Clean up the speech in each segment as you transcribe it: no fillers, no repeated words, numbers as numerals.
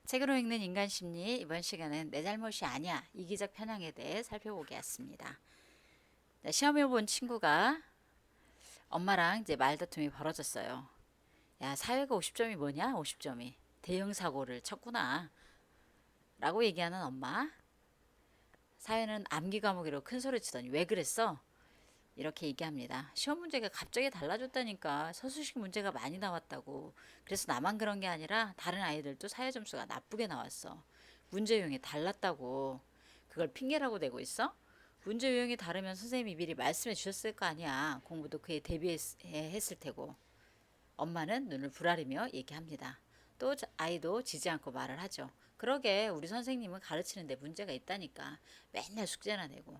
책으로 읽는 인간 심리 이번 시간은 내 잘못이 아니야 이기적 편향에 대해 살펴보겠습니다. 시험을 본 친구가 엄마랑 이제 말다툼이 벌어졌어요. 야, 사회가 50점이 뭐냐? 50점이 대형 사고를 쳤구나 라고 얘기하는 엄마. 사회는 암기 과목이라고 큰 소리 치더니 왜 그랬어? 이렇게 얘기합니다. 시험 문제가 갑자기 달라졌다니까. 서술식 문제가 많이 나왔다고. 그래서 나만 그런 게 아니라 다른 아이들도 사회 점수가 나쁘게 나왔어. 문제 유형이 달랐다고. 그걸 핑계라고 대고 있어? 문제 유형이 다르면 선생님이 미리 말씀해 주셨을 거 아니야. 공부도 그에 대비했을 테고. 엄마는 눈을 부라리며 얘기합니다. 또 아이도 지지 않고 말을 하죠. 그러게 우리 선생님은 가르치는데 문제가 있다니까. 맨날 숙제나 내고.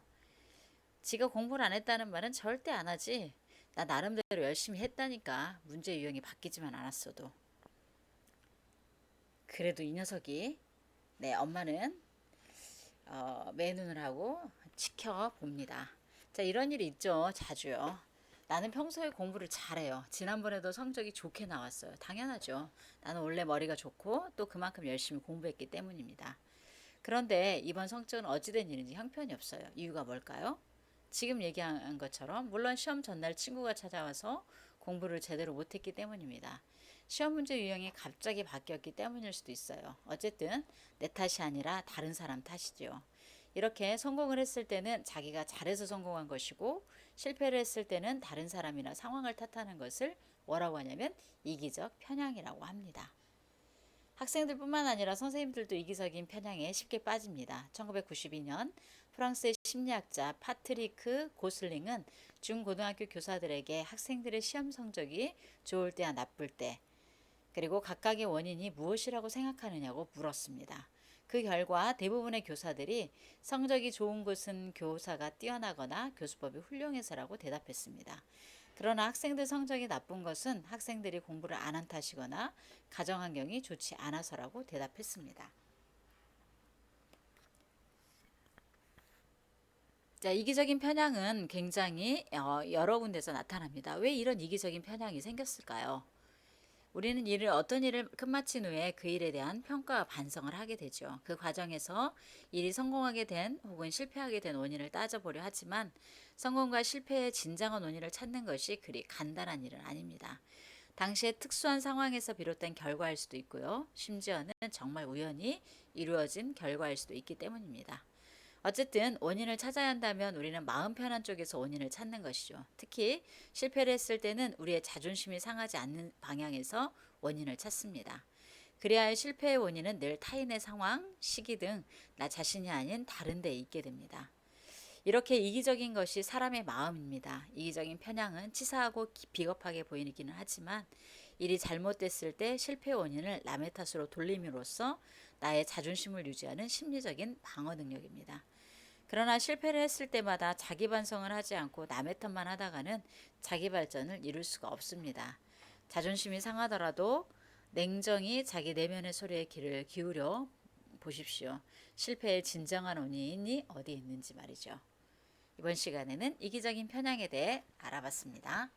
지가 공부를 안 했다는 말은 절대 안 하지. 나 나름대로 열심히 했다니까. 문제 유형이 바뀌지만 않았어도. 그래도 이 녀석이 엄마는 매눈을 하고 지켜봅니다. 자, 이런 일이 있죠. 자주요. 나는 평소에 공부를 잘해요. 지난번에도 성적이 좋게 나왔어요. 당연하죠. 나는 원래 머리가 좋고 또 그만큼 열심히 공부했기 때문입니다. 그런데 이번 성적은 어찌된 일인지 형편이 없어요. 이유가 뭘까요? 지금 얘기한 것처럼 물론 시험 전날 친구가 찾아와서 공부를 제대로 못했기 때문입니다. 시험 문제 유형이 갑자기 바뀌었기 때문일 수도 있어요. 어쨌든 내 탓이 아니라 다른 사람 탓이죠. 이렇게 성공을 했을 때는 자기가 잘해서 성공한 것이고 실패를 했을 때는 다른 사람이나 상황을 탓하는 것을 뭐라고 하냐면 이기적 편향이라고 합니다. 학생들뿐만 아니라 선생님들도 이기적인 편향에 쉽게 빠집니다. 1992년 프랑스의 심리학자 파트리크 고슬링은 중고등학교 교사들에게 학생들의 시험 성적이 좋을 때와 나쁠 때 그리고 각각의 원인이 무엇이라고 생각하느냐고 물었습니다. 그 결과 대부분의 교사들이 성적이 좋은 것은 교사가 뛰어나거나 교수법이 훌륭해서라고 대답했습니다. 그러나 학생들 성적이 나쁜 것은 학생들이 공부를 안 한 탓이거나 가정환경이 좋지 않아서라고 대답했습니다. 자, 이기적인 편향은 굉장히 여러 군데서 나타납니다. 왜 이런 이기적인 편향이 생겼을까요? 우리는 어떤 일을 끝마친 후에 그 일에 대한 평가와 반성을 하게 되죠. 그 과정에서 일이 성공하게 된 혹은 실패하게 된 원인을 따져보려 하지만 성공과 실패의 진정한 원인을 찾는 것이 그리 간단한 일은 아닙니다. 당시의 특수한 상황에서 비롯된 결과일 수도 있고요. 심지어는 정말 우연히 이루어진 결과일 수도 있기 때문입니다. 어쨌든 원인을 찾아야 한다면 우리는 마음 편한 쪽에서 원인을 찾는 것이죠. 특히 실패를 했을 때는 우리의 자존심이 상하지 않는 방향에서 원인을 찾습니다. 그래야 실패의 원인은 늘 타인의 상황, 시기 등 나 자신이 아닌 다른 데에 있게 됩니다. 이렇게 이기적인 것이 사람의 마음입니다. 이기적인 편향은 치사하고 비겁하게 보이기는 하지만 일이 잘못됐을 때 실패 원인을 남의 탓으로 돌림으로써 나의 자존심을 유지하는 심리적인 방어 능력입니다. 그러나 실패를 했을 때마다 자기 반성을 하지 않고 남의 탓만 하다가는 자기 발전을 이룰 수가 없습니다. 자존심이 상하더라도 냉정히 자기 내면의 소리에 귀를 기울여 보십시오. 실패의 진정한 원인이 어디 있는지 말이죠. 이번 시간에는 이기적인 편향에 대해 알아봤습니다.